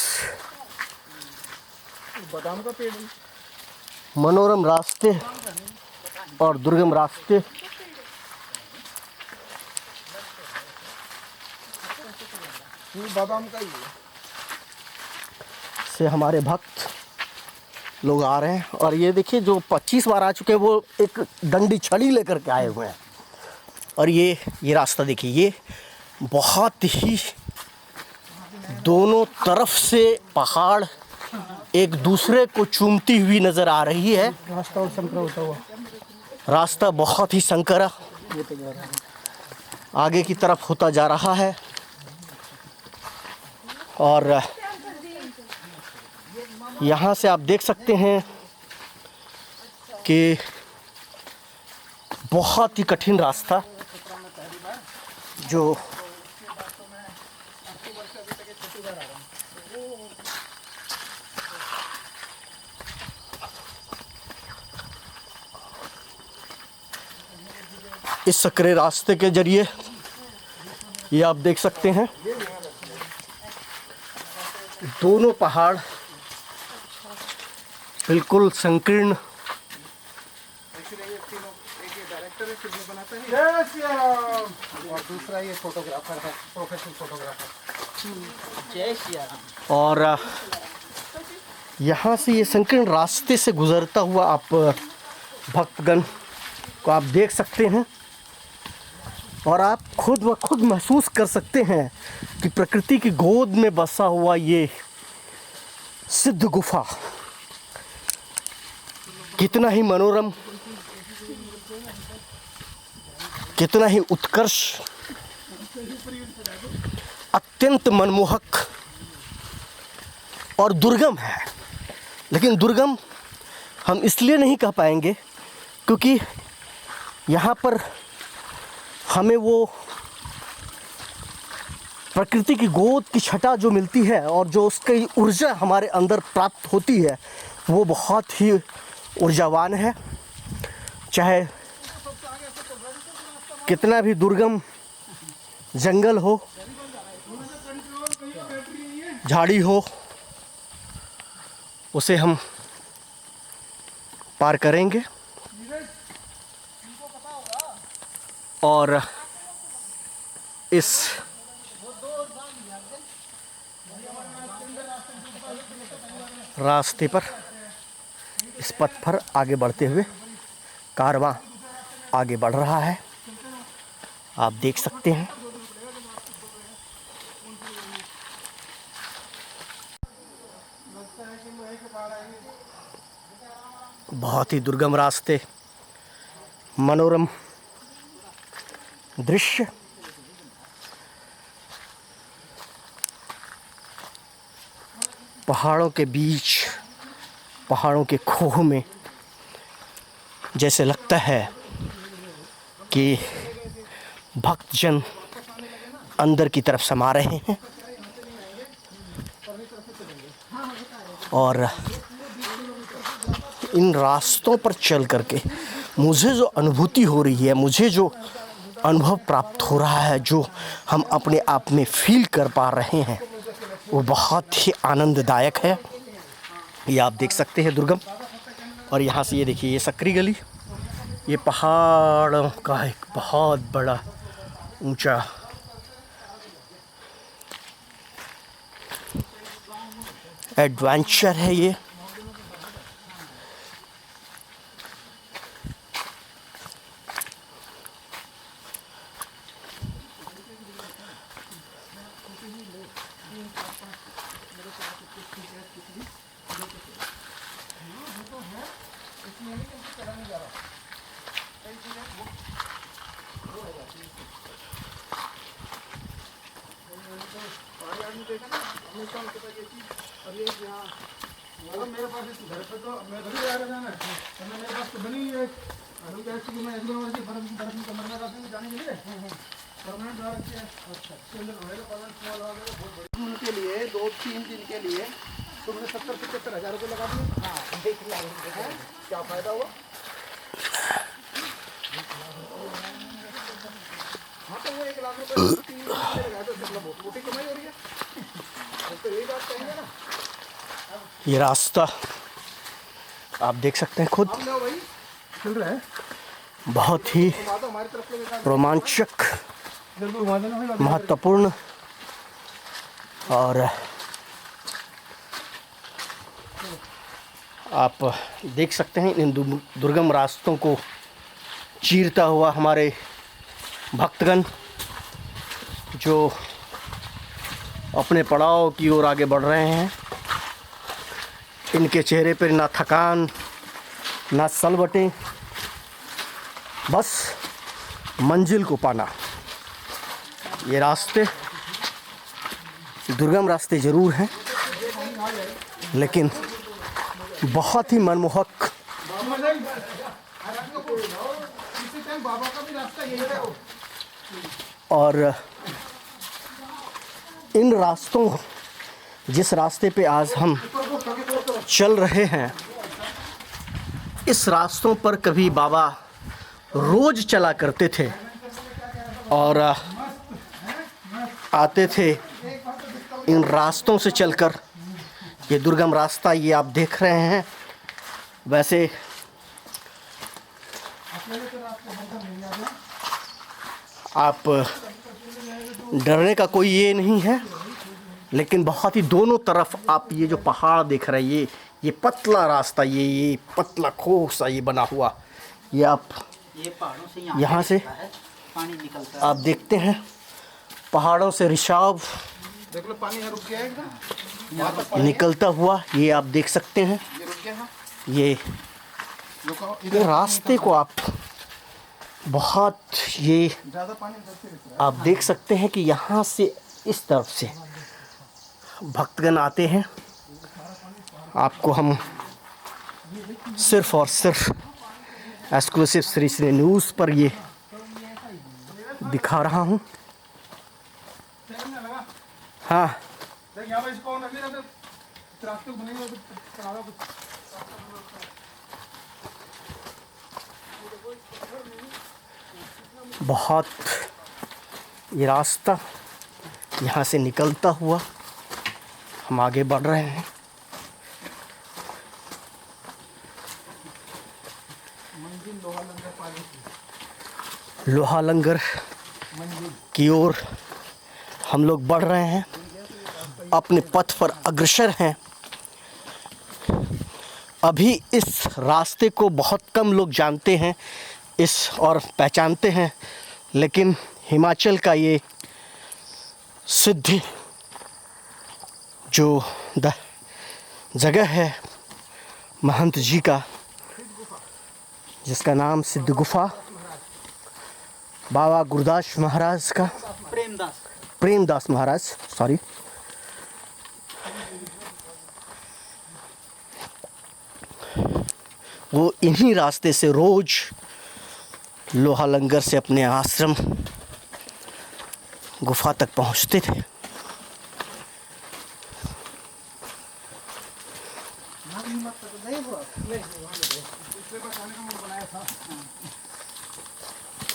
बादाम का पेड़ मनोरम रास्ते और दुर्गम रास्ते ये बादाम का ही है। से हमारे भक्त लोग आ रहे हैं। और ये देखिए, जो 25 बार आ चुके हैं वो एक डंडी छड़ी लेकर के आए हुए हैं। और ये रास्ता देखिए, ये बहुत ही दोनों तरफ से पहाड़ एक दूसरे को चूमती हुई नज़र आ रही है। रास्ता और संकरा होता हुआ, रास्ता बहुत ही संकरा आगे की तरफ होता जा रहा है। और यहाँ से आप देख सकते हैं कि बहुत ही कठिन रास्ता, जो इस सकरे रास्ते के जरिए, ये आप देख सकते हैं, दोनों पहाड़ बिल्कुल संकीर्ण। और दूसरा ये फोटोग्राफर है, प्रोफेशनल फोटोग्राफर। जय श्री राम। और यहाँ से ये संकीर्ण रास्ते से गुजरता हुआ आप भक्तगण को आप देख सकते हैं। और आप खुद ब खुद महसूस कर सकते हैं कि प्रकृति की गोद में बसा हुआ ये सिद्ध गुफा कितना ही मनोरम, कितना ही उत्कर्ष, अत्यंत मनमोहक और दुर्गम है। लेकिन दुर्गम हम इसलिए नहीं कह पाएंगे क्योंकि यहाँ पर हमें वो प्रकृति की गोद की छटा जो मिलती है और जो उसकी ऊर्जा हमारे अंदर प्राप्त होती है वो बहुत ही ऊर्जावान है। चाहे कितना भी दुर्गम जंगल हो, झाड़ी हो, उसे हम पार करेंगे। और इस रास्ते पर, इस पथ पर आगे बढ़ते हुए कारवां आगे बढ़ रहा है, आप देख सकते हैं। बहुत ही दुर्गम रास्ते, मनोरम दृश्य। पहाड़ों के बीच, पहाड़ों के खोह में जैसे लगता है कि भक्तजन अंदर की तरफ समा रहे हैं। और इन रास्तों पर चल करके मुझे जो अनुभूति हो रही है, मुझे जो अनुभव प्राप्त हो रहा है, जो हम अपने आप में फील कर पा रहे हैं, वो बहुत ही आनंददायक है। ये आप देख सकते हैं दुर्गम। और यहाँ से ये देखिए, ये सकरी गली, ये पहाड़ों का एक बहुत बड़ा ऊंचा एडवेंचर है ये। मेरे पास घर पे तो मैं घर आ रहा ना, तो मेरे पास तो बनी है अभी कैसे कि मैं एक दो वर्ष बर्फ में कमर में रहते हैं जाने के लिए परमानेंट द्वार के। अच्छा, इसके अंदर रहेगा परमानेंट स्मॉल आ गया बहुत बड़ी। उनके लिए 2-3 दिन के लिए तुमने 70-75 हज़ार रुपये लगा दिए। हाँ, देख लिया क्या फायदा हुआ। हाँ, तो वो 1 लाख रुपये 3 दिन लगाए तो बहुत मोटी कमाई हो रही है। तो यही बात कहेंगे ना। ये रास्ता आप देख सकते हैं खुद, चल रहा है बहुत ही रोमांचक, महत्वपूर्ण और आप देख सकते हैं इन दुर्गम रास्तों को चीरता हुआ हमारे भक्तगण जो अपने पड़ाव की ओर आगे बढ़ रहे हैं। इनके चेहरे पर ना थकान ना सलवटें, बस मंजिल को पाना। ये रास्ते दुर्गम रास्ते ज़रूर हैं, लेकिन बहुत ही मनमोहक और इन रास्तों, जिस रास्ते पे आज हम चल रहे हैं, इस रास्तों पर कभी बाबा रोज चला करते थे और आते थे इन रास्तों से चलकर। ये दुर्गम रास्ता ये आप देख रहे हैं, वैसे आप डरने का कोई ये नहीं है, लेकिन बहुत ही दोनों तरफ आप ये जो पहाड़ देख रहे हैं, ये पतला रास्ता, ये पतला खोह सा ये बना हुआ, ये आप पहाड़ों से यहाँ से पानी निकलता है। आप देखते हैं पहाड़ों से रिसाव देख लो, पानी यहाँ रुक गया है एकदम निकलता हुआ, ये आप देख सकते हैं। ये रुक गया है। ये रास्ते को आप बहुत ये ज़्यादा पानी इधर से निकल रहा आप देख सकते हैं कि यहाँ से इस तरफ से भक्तगण आते हैं आपको हम सिर्फ और सिर्फ एक्सक्लूसिव श्री श्री न्यूज़ पर ये दिखा रहा हूँ। हाँ, देख यहाँ पे इसको लगी रहते रास्ते को बनेंगे तो चला दो कुछ। बहुत ये रास्ता यहाँ से निकलता हुआ हम आगे बढ़ रहे हैं। लोहा लंगर की ओर हम लोग बढ़ रहे हैं, अपने पथ पर अग्रसर हैं। अभी इस रास्ते को बहुत कम लोग जानते हैं और पहचानते हैं, लेकिन हिमाचल का ये सिद्धि जो जगह है महंत जी का, जिसका नाम सिद्ध गुफा, बाबा गुरदास महाराज का, प्रेमदास महाराज, सॉरी, वो इन्हीं रास्ते से रोज लोहा लंगर से अपने आश्रम गुफा तक पहुंचते थे।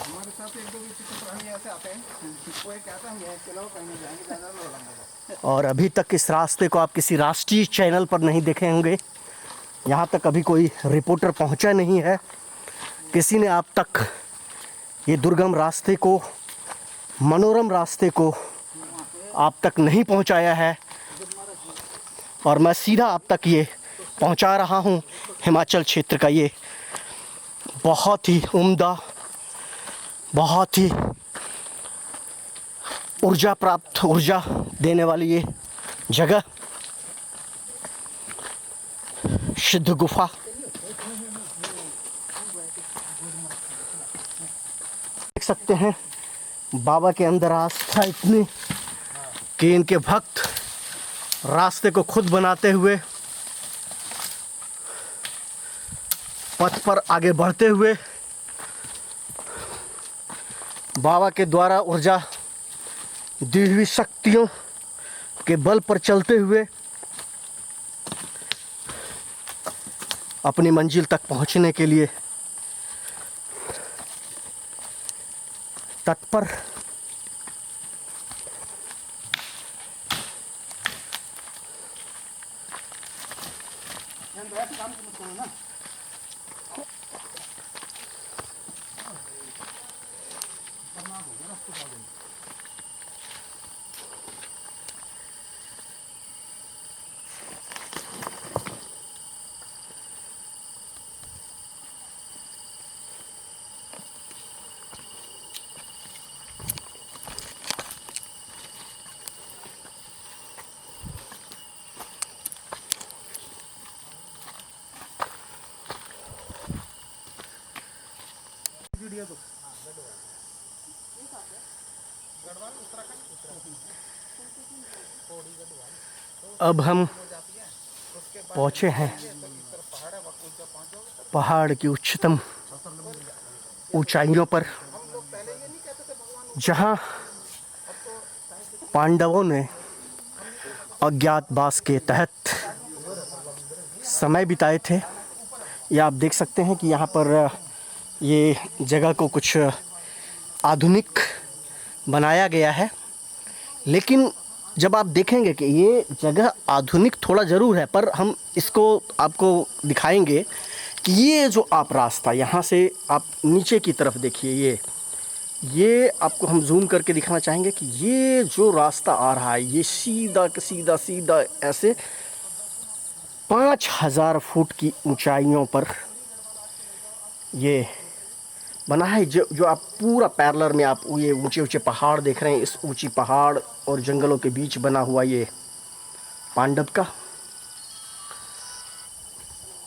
हमारे साथ एक दो विचित्र प्राणी ऐसे आते हैं, वो एक कहता है हम यहाँ चलो कहीं नहीं जाएंगे, ज़्यादा लोग लंबा। और अभी तक इस रास्ते को आप किसी राष्ट्रीय चैनल पर नहीं देखे होंगे। यहाँ तक अभी कोई रिपोर्टर पहुँचा नहीं है। किसी ने आप तक ये दुर्गम रास्ते को, मनोरम रास्ते को आप तक नहीं पहुँचाया है। और मैं सीधा आप तक ये पहुँचा रहा हूँ। हिमाचल क्षेत्र का ये बहुत ही उम्दा, बहुत ही ऊर्जा देने वाली ये जगह सिद्ध गुफा। देख सकते हैं बाबा के अंदर आस्था इतनी कि इनके भक्त रास्ते को खुद बनाते हुए, पथ पर आगे बढ़ते हुए, बाबा के द्वारा ऊर्जा दी हुई शक्तियों के बल पर चलते हुए अपनी मंजिल तक पहुंचने के लिए तत्पर। अब हम पहुँचे हैं पहाड़ की उच्चतम ऊंचाइयों पर, जहाँ पांडवों ने अज्ञातवास के तहत समय बिताए थे। ये आप देख सकते हैं कि यहाँ पर ये जगह को कुछ आधुनिक बनाया गया है, लेकिन जब आप देखेंगे कि ये जगह आधुनिक थोड़ा ज़रूर है, पर हम इसको आपको दिखाएंगे कि ये जो आप रास्ता यहाँ से आप नीचे की तरफ देखिए, ये आपको हम जूम करके दिखाना चाहेंगे कि ये जो रास्ता आ रहा है, ये सीधा सीधा सीधा ऐसे 5000 फुट की ऊंचाइयों पर ये बना है। जो आप पूरा पैरेलल में आप ये ऊंचे ऊंचे पहाड़ देख रहे हैं, इस ऊंची पहाड़ और जंगलों के बीच बना हुआ ये पांडव का,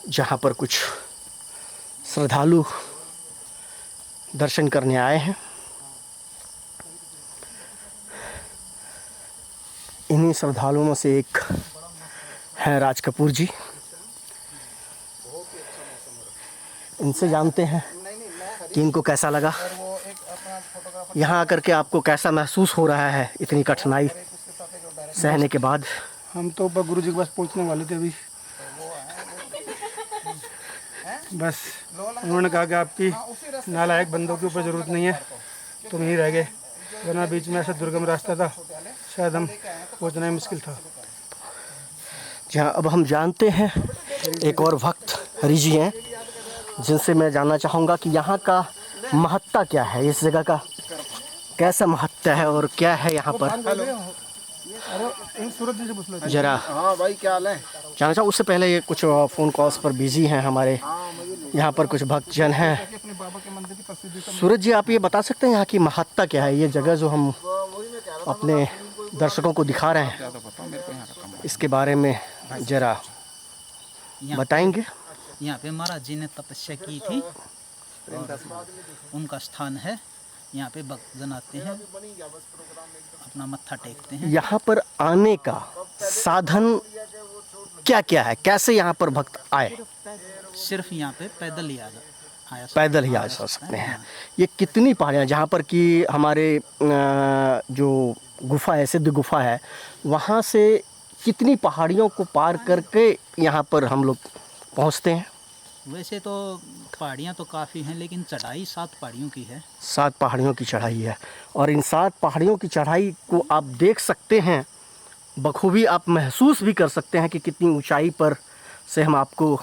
जहाँ पर कुछ श्रद्धालु दर्शन करने आए हैं। इन्हीं श्रद्धालुओं में से एक है राज कपूर जी। इनसे जानते हैं नहीं नहीं मैं हरी कि इनको कैसा लगा, और वो एक अपना फोटोग्राफर यहाँ आकर के आपको कैसा महसूस हो रहा है इतनी कठिनाई उसके साथ एक डायरेक्ट सहने के बाद। हम तो ऊपर गुरु जी के पास पहुंचने वाले थे अभी, बस उन्होंने कहा कि आपकी नालायक बंदों के ऊपर ज़रूरत नहीं है, तुम यहीं रह गए, वरना बीच में ऐसा दुर्गम रास्ता था, शायद हम पहुंचना ही मुश्किल था। जहाँ अब हम जानते हैं एक और भक्त हरि जी हैं जिनसे मैं जानना चाहूँगा कि यहाँ का महत्ता क्या है, इस जगह का कैसा महत्व है और क्या है यहाँ पर। अरे सूरज जी से पूछ लो। जरा हाँ भाई क्या हाल है? जानना चाहूँ, उससे पहले ये कुछ फ़ोन कॉल्स पर बिजी हैं हमारे यहाँ पर कुछ भक्तजन हैं। अपने बाबा के मंदिर की प्रसिद्धि सब सूरज जी, आप ये बता सकते हैं यहाँ की महत्ता क्या है, ये जगह जो हम अपने दर्शकों को दिखा रहे हैं, इसके बारे में जरा बताएंगे। यहाँ पे महाराज जी ने तपस्या की थी और उनका स्थान है। यहाँ पे भक्तजन आते हैं, अपना मत्था टेकते हैं। यहाँ पर आने का साधन क्या क्या है, कैसे यहाँ पर भक्त आए? सिर्फ यहाँ पे पैदल ही आया पैदल ही आ जा सकते हैं। ये कितनी पहाड़ियाँ, जहाँ पर कि हमारे जो गुफा है, सिद्ध गुफा है, वहाँ से कितनी पहाड़ियों को पार करके यहाँ पर हम लोग पहुँचते हैं? वैसे तो पहाड़ियाँ तो काफ़ी हैं, लेकिन चढ़ाई 7 पहाड़ियों की है। 7 पहाड़ियों की चढ़ाई है और इन 7 पहाड़ियों की चढ़ाई को आप देख सकते हैं बखूबी, आप महसूस भी कर सकते हैं कि कितनी ऊंचाई पर से हम आपको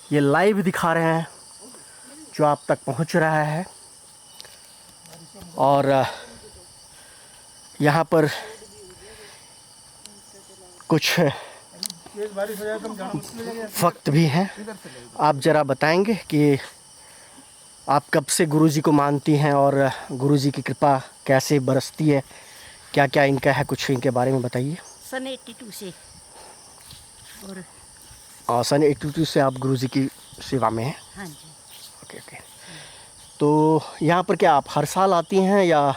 ये लाइव दिखा रहे हैं जो आप तक पहुंच रहा है। और यहाँ पर कुछ वक्त भी हैं। आप ज़रा बताएंगे कि आप कब से गुरुजी को मानती हैं और गुरुजी की कृपा कैसे बरसती है, क्या क्या इनका है, कुछ इनके बारे में बताइए। सन 82 से। और सन 82 से आप गुरुजी की सेवा में हैं? हाँ जी। Okay okay. तो यहाँ पर क्या आप हर साल आती हैं या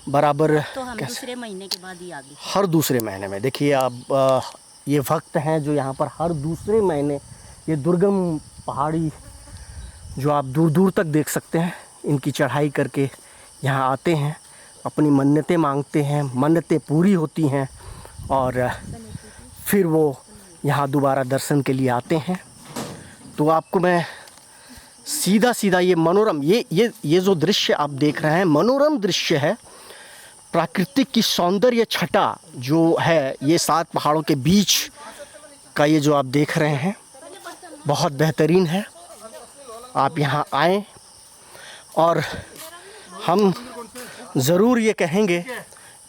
बराबर? तो हम कैसे? दूसरे महीने के बाद ही आ गए। हर दूसरे महीने में। देखिए अब ये भक्त हैं जो यहाँ पर हर दूसरे महीने, ये दुर्गम पहाड़ी जो आप दूर दूर तक देख सकते हैं, इनकी चढ़ाई करके यहाँ आते हैं, अपनी मन्नतें मांगते हैं, मन्नतें पूरी होती हैं और फिर वो यहाँ दोबारा दर्शन के लिए आते हैं। तो आपको मैं सीधा ये मनोरम, ये जो दृश्य आप देख रहे हैं, मनोरम दृश्य है। प्राकृतिक की सौंदर्य छटा जो है, ये 7 पहाड़ों के बीच का ये जो आप देख रहे हैं, बहुत बेहतरीन है। आप यहाँ आएँ और हम ज़रूर ये कहेंगे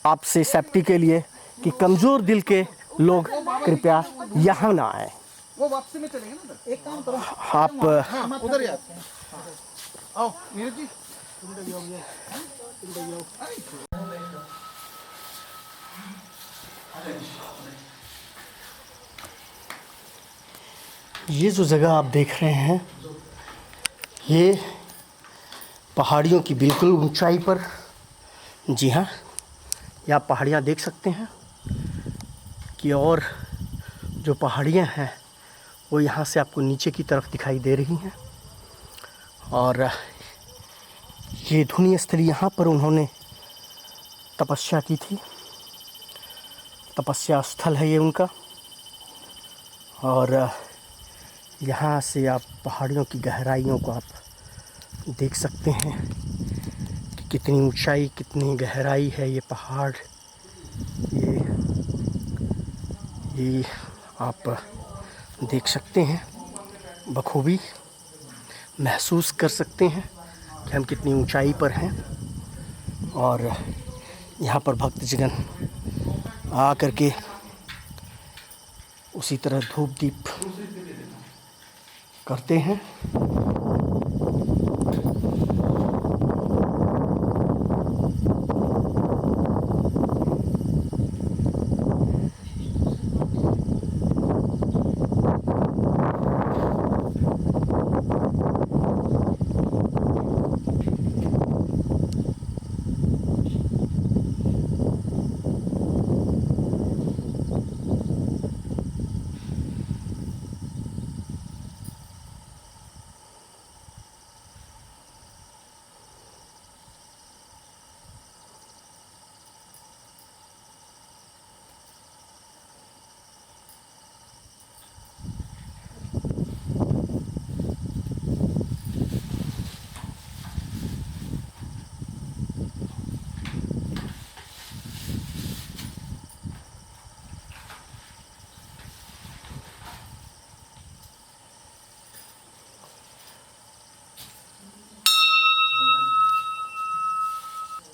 आपसे सेफ्टी के लिए कि कमज़ोर दिल के लोग कृपया यहाँ ना आएँ। वो वापसी में चलेंगे ना उधर। एक काम करो आप हाँ उधर ही आते हैं। आओ नीरज जी। ये जो जगह आप देख रहे हैं, ये पहाड़ियों की बिल्कुल ऊंचाई पर, जी हाँ, ये आप पहाड़ियाँ देख सकते हैं कि और जो पहाड़ियाँ हैं वो यहाँ से आपको नीचे की तरफ दिखाई दे रही हैं। और ये धुनीय स्थल, यहाँ पर उन्होंने तपस्या की थी, तपस्या स्थल है ये उनका। और यहाँ से आप पहाड़ियों की गहराइयों को आप देख सकते हैं कि कितनी ऊंचाई, कितनी गहराई है ये पहाड़। ये आप देख सकते हैं, बखूबी महसूस कर सकते हैं कि हम कितनी ऊंचाई पर हैं। और यहाँ पर भक्तजन आ करके उसी तरह धूप दीप करते हैं।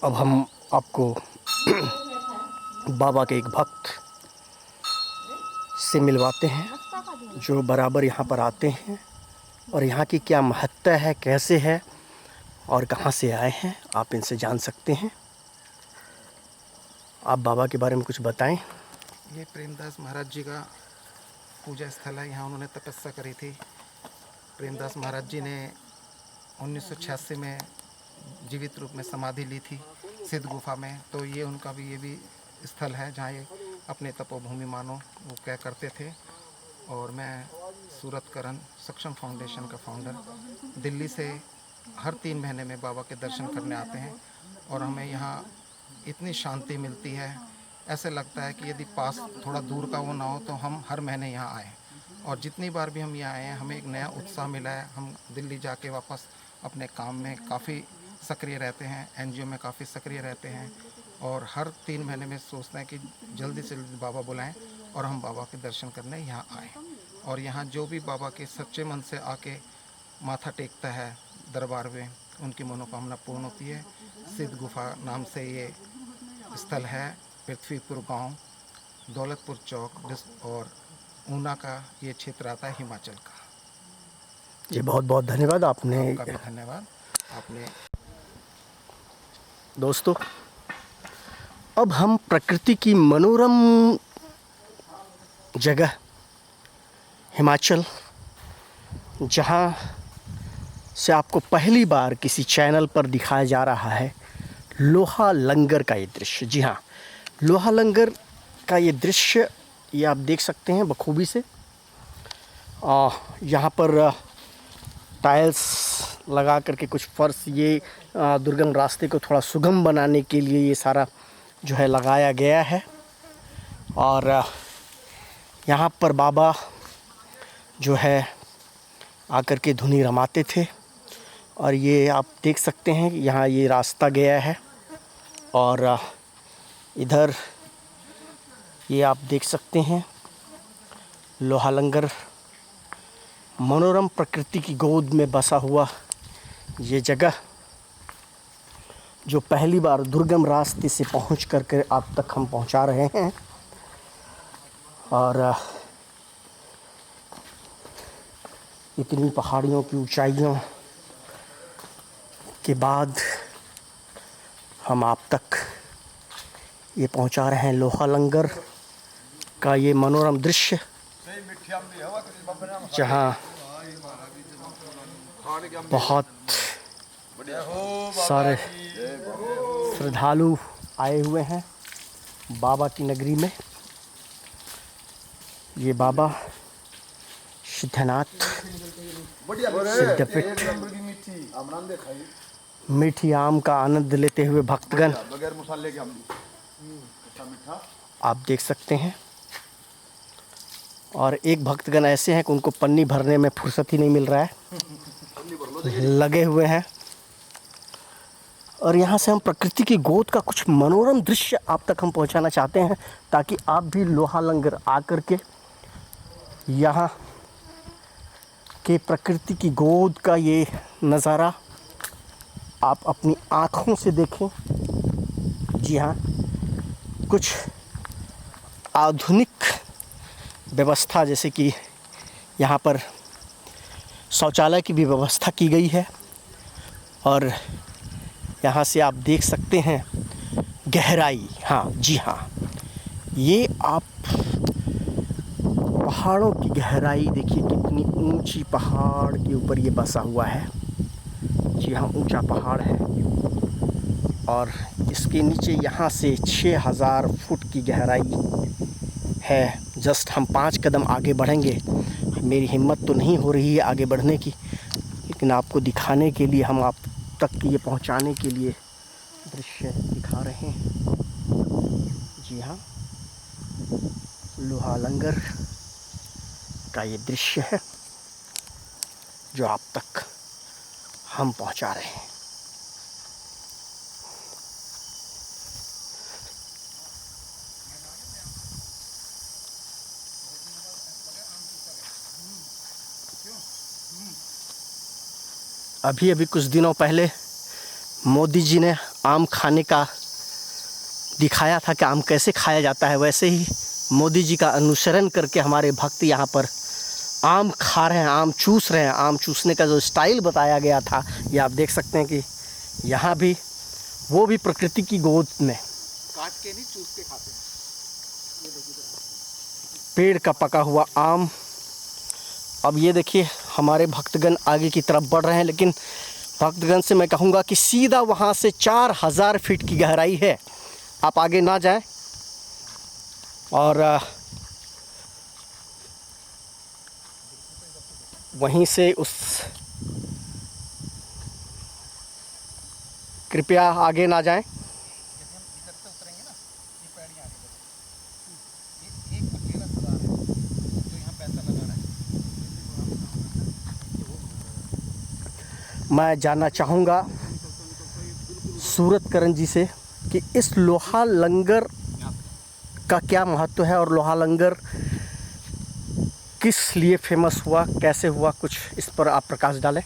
अब हम आपको बाबा के एक भक्त से मिलवाते हैं जो बराबर यहाँ पर आते हैं और यहाँ की क्या महत्ता है, कैसे है और कहाँ से आए हैं, आप इनसे जान सकते हैं। आप बाबा के बारे में कुछ बताएं। ये प्रेमदास महाराज जी का पूजा स्थल है। यहाँ उन्होंने तपस्या करी थी। प्रेमदास महाराज जी ने 1986 में जीवित रूप में समाधि ली थी सिद्ध गुफा में। तो ये उनका भी ये भी स्थल है जहाँ ये अपने तपोभूमि मानो वो क्या करते थे। और मैं सूरत करण सक्षम फाउंडेशन का फाउंडर, दिल्ली से हर 3 महीने में बाबा के दर्शन करने आते हैं और हमें यहाँ इतनी शांति मिलती है, ऐसे लगता है कि यदि पास थोड़ा दूर का वो ना हो तो हम हर महीने यहाँ आएँ। और जितनी बार भी हम यहाँ आए हैं हमें एक नया उत्साह मिला है। हम दिल्ली जाके वापस अपने काम में काफ़ी सक्रिय रहते हैं, एनजीओ में काफ़ी सक्रिय रहते हैं और हर 3 महीने में सोचते हैं कि जल्दी से जल्दी बाबा बुलाएं और हम बाबा के दर्शन करने यहाँ आएँ। और यहाँ जो भी बाबा के सच्चे मन से आके माथा टेकता है दरबार में, उनकी मनोकामना पूर्ण होती है। सिद्ध गुफा नाम से ये स्थल है। पृथ्वीपुर गांव, दौलतपुर चौक और ऊना का ये क्षेत्र आता है, हिमाचल का। जी बहुत बहुत धन्यवाद आपने। आपका भी धन्यवाद। आपने दोस्तों, अब हम प्रकृति की मनोरम जगह हिमाचल, जहाँ से आपको पहली बार किसी चैनल पर दिखाया जा रहा है लोहा लंगर का ये दृश्य। जी हाँ, लोहा लंगर का ये दृश्य ये आप देख सकते हैं बखूबी से। यहाँ पर टाइल्स लगा करके कुछ फर्श, ये दुर्गम रास्ते को थोड़ा सुगम बनाने के लिए ये सारा जो है लगाया गया है। और यहाँ पर बाबा जो है आकर के धुनी रमाते थे और ये आप देख सकते हैं यहाँ ये रास्ता गया है और इधर ये आप देख सकते हैं लोहा लंगर, मनोरम प्रकृति की गोद में बसा हुआ ये जगह जो पहली बार दुर्गम रास्ते से पहुंच कर आप तक हम पहुंचा रहे हैं। और इतनी पहाड़ियों की ऊंचाइयों के बाद हम आप तक ये पहुंचा रहे हैं लोहा लंगर का ये मनोरम दृश्य, जहाँ बहुत सारे श्रद्धालु आए हुए हैं बाबा की नगरी में। ये बाबा सिद्धनाथ सिद्धपीठ, मीठी आम का आनंद लेते हुए भक्तगण आप देख सकते हैं। और एक भक्तगण ऐसे हैं कि उनको पन्नी भरने में फुर्सत ही नहीं मिल रहा है, लगे हुए हैं। और यहाँ से हम प्रकृति की गोद का कुछ मनोरम दृश्य आप तक हम पहुँचाना चाहते हैं ताकि आप भी लोहा लंगर आकर के यहाँ के प्रकृति की गोद का ये नज़ारा आप अपनी आँखों से देखें। जी हाँ, कुछ आधुनिक व्यवस्था जैसे कि यहाँ पर शौचालय की भी व्यवस्था की गई है और यहाँ से आप देख सकते हैं गहराई। हाँ जी हाँ, ये आप पहाड़ों की गहराई देखिए, कितनी ऊंची पहाड़ के ऊपर ये बसा हुआ है। जी हाँ, ऊंचा पहाड़ है और इसके नीचे यहाँ से 6000 फुट की गहराई है। जस्ट हम 5 कदम आगे बढ़ेंगे। मेरी हिम्मत तो नहीं हो रही है आगे बढ़ने की, लेकिन आपको दिखाने के लिए, हम आप तक ये पहुंचाने के लिए दृश्य दिखा रहे हैं। जी हाँ, लोहा लंगर का ये दृश्य है जो आप तक हम पहुंचा रहे हैं। अभी कुछ दिनों पहले मोदी जी ने आम खाने का दिखाया था कि आम कैसे खाया जाता है, वैसे ही मोदी जी का अनुसरण करके हमारे भक्त यहाँ पर आम खा रहे हैं, आम चूस रहे हैं। आम चूसने का जो स्टाइल बताया गया था, ये आप देख सकते हैं कि यहाँ भी वो भी प्रकृति की गोद में काट के नहीं, चूस के खाते हैं। पेड़ का पका हुआ आम। अब ये देखिए हमारे भक्तगण आगे की तरफ बढ़ रहे हैं, लेकिन भक्तगण से मैं कहूँगा कि सीधा वहाँ से 4000 फीट की गहराई है, आप आगे ना जाएं। और वहीं से उस कृपया आगे ना जाएं। यदि हम इधर से उतरेंगे ना, ये पैड़ियाँ आगे बढ़ेंगी। ये एक अकेला सरदार है जो यहाँ पैसा लगा रहा है। मैं जानना चाहूँगा सूरतकरण जी से कि इस लोहा लंगर का क्या महत्व है और लोहा लंगर किस लिए फेमस हुआ, कैसे हुआ, कुछ इस पर आप प्रकाश डालें।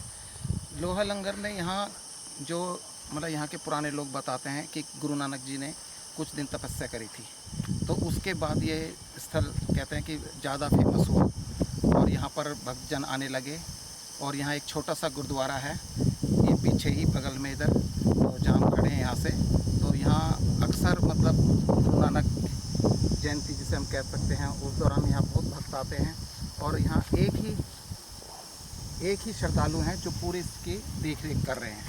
लोहा लंगर में यहाँ जो मतलब यहाँ के पुराने लोग बताते हैं कि गुरु नानक जी ने कुछ दिन तपस्या करी थी, तो उसके बाद ये स्थल कहते हैं कि ज़्यादा फेमस हुआ और यहाँ पर भक्तजन आने लगे। और यहाँ एक छोटा सा गुरुद्वारा है, ये पीछे ही बगल में इधर, तो जहाँ हम खड़े हैं यहाँ से, तो यहाँ अक्सर मतलब गुरु नानक जयंती जिसे हम कह सकते हैं, उस दौरान यहाँ बहुत भक्त आते हैं। और यहाँ एक ही श्रद्धालु हैं जो पूरी इसकी देख रेख कर रहे हैं।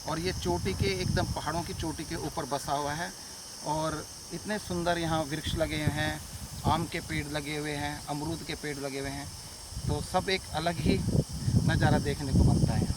और ये चोटी के एकदम पहाड़ों की चोटी के ऊपर बसा हुआ है और इतने सुंदर यहाँ वृक्ष लगे हुए हैं, आम के पेड़ लगे हुए हैं, अमरूद के पेड़ लगे हुए हैं, तो सब एक अलग ही नज़ारा देखने को मिलता है।